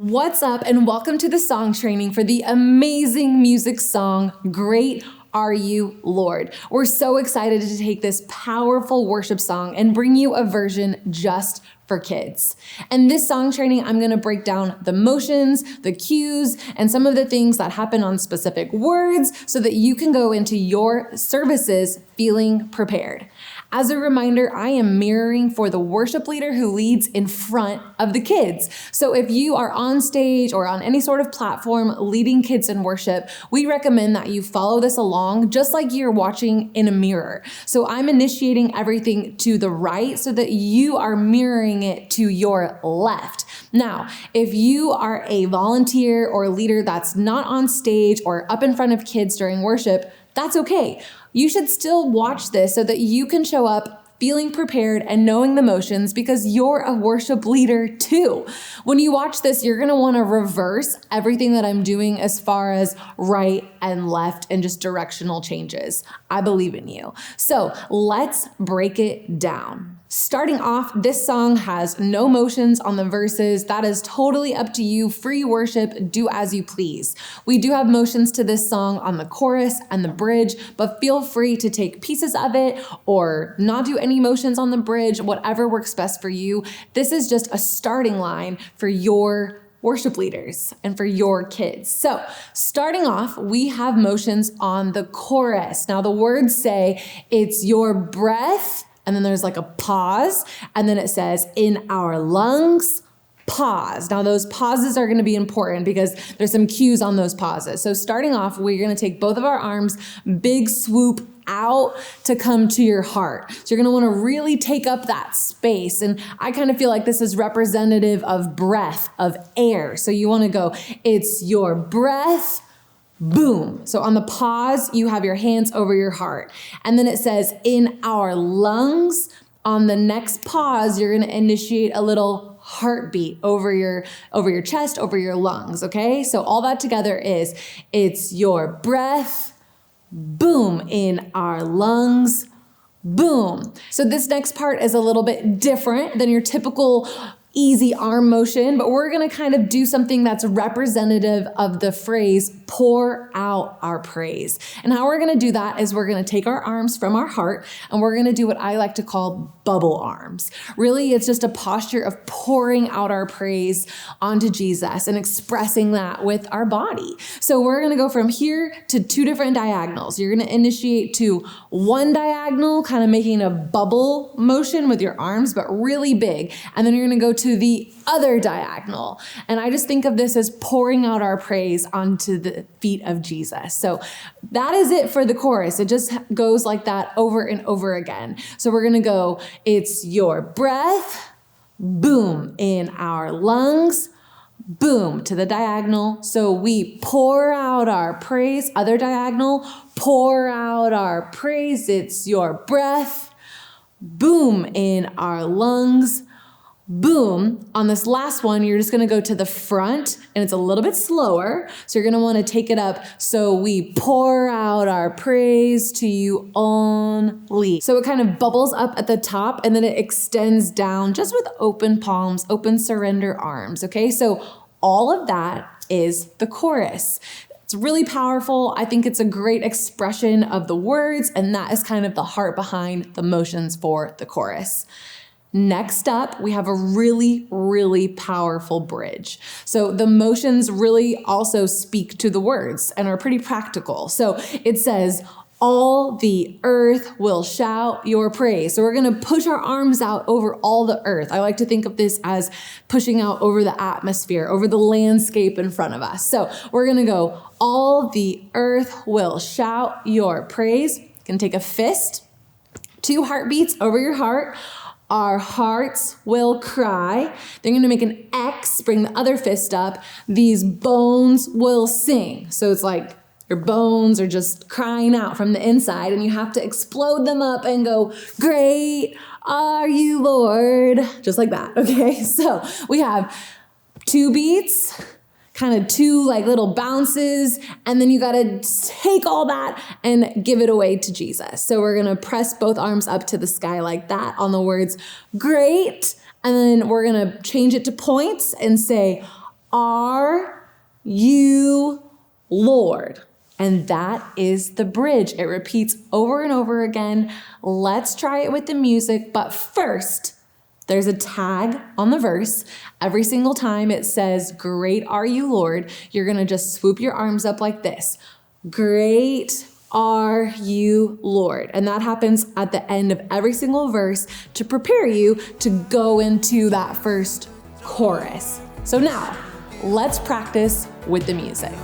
What's up, and welcome to the song training for the amazing music song, Great Are You, Lord. We're so excited to take this powerful worship song and bring you a version just for kids. And this song training, I'm gonna break down the motions, the cues, and some of the things that happen on specific words so that you can go into your services feeling prepared. As a reminder, I am mirroring for the worship leader who leads in front of the kids. So if you are on stage or on any sort of platform leading kids in worship, we recommend that you follow this along just like you're watching in a mirror. So I'm initiating everything to the right so that you are mirroring it to your left. Now, if you are a volunteer or leader that's not on stage or up in front of kids during worship, that's okay. You should still watch this so that you can show up feeling prepared and knowing the motions because you're a worship leader too. When you watch this, you're gonna wanna reverse everything that I'm doing as far as right and left and just directional changes. I believe in you. So let's break it down. Starting off, this song has no motions on the verses. That is totally up to you. Free worship, do as you please. We do have motions to this song on the chorus and the bridge, but feel free to take pieces of it or not do any motions on the bridge, whatever works best for you. This is just a starting line for your worship leaders and for your kids. So starting off, we have motions on the chorus. Now the words say, it's your breath, and then there's like a pause, and then it says, in our lungs, pause. Now those pauses are gonna be important because there's some cues on those pauses. So starting off, we're gonna take both of our arms, big swoop out to come to your heart. So you're gonna wanna really take up that space. And I kind of feel like this is representative of breath, of air. So you wanna go, it's your breath, boom. So on the pause, you have your hands over your heart. And then it says, in our lungs. On the next pause, you're gonna initiate a little heartbeat over your chest, over your lungs, okay? So all that together is, it's your breath, boom, in our lungs, boom. So this next part is a little bit different than your typical easy arm motion, but we're gonna kind of do something that's representative of the phrase, pour out our praise. And how we're gonna do that is we're gonna take our arms from our heart and we're gonna do what I like to call bubble arms. Really, it's just a posture of pouring out our praise onto Jesus and expressing that with our body. So we're gonna go from here to two different diagonals. You're gonna initiate to one diagonal, kind of making a bubble motion with your arms, but really big. And then you're gonna go to the other diagonal. And I just think of this as pouring out our praise onto the feet of Jesus. So that is it for the chorus. It just goes like that over and over again. So we're gonna go, it's your breath, boom, in our lungs, boom, to the diagonal. So we pour out our praise, other diagonal, pour out our praise, it's your breath, boom, in our lungs, boom. On this last one, you're just gonna go to the front and it's a little bit slower. So you're gonna wanna take it up. So we pour out our praise to you only. So it kind of bubbles up at the top and then it extends down just with open palms, open surrender arms, okay? So all of that is the chorus. It's really powerful. I think it's a great expression of the words, and that is kind of the heart behind the motions for the chorus. Next up, we have a really, really powerful bridge. So the motions really also speak to the words and are pretty practical. So it says, all the earth will shout your praise. So we're gonna push our arms out over all the earth. I like to think of this as pushing out over the atmosphere, over the landscape in front of us. So we're gonna go, all the earth will shout your praise. You can take a fist, 2 heartbeats over your heart. Our hearts will cry. Then you're gonna make an X, bring the other fist up. These bones will sing. So it's like your bones are just crying out from the inside and you have to explode them up and go, great are you, Lord. Just like that, okay? So we have 2 beats, kind of 2 like little bounces, and then you gotta take all that and give it away to Jesus. So we're gonna press both arms up to the sky like that on the words, great, and then we're gonna change it to points and say, are you Lord? And that is the bridge. It repeats over and over again. Let's try it with the music, but first, there's a tag on the verse. Every single time it says, great are you, Lord, you're gonna just swoop your arms up like this. Great are you, Lord. And that happens at the end of every single verse to prepare you to go into that first chorus. So now, let's practice with the music.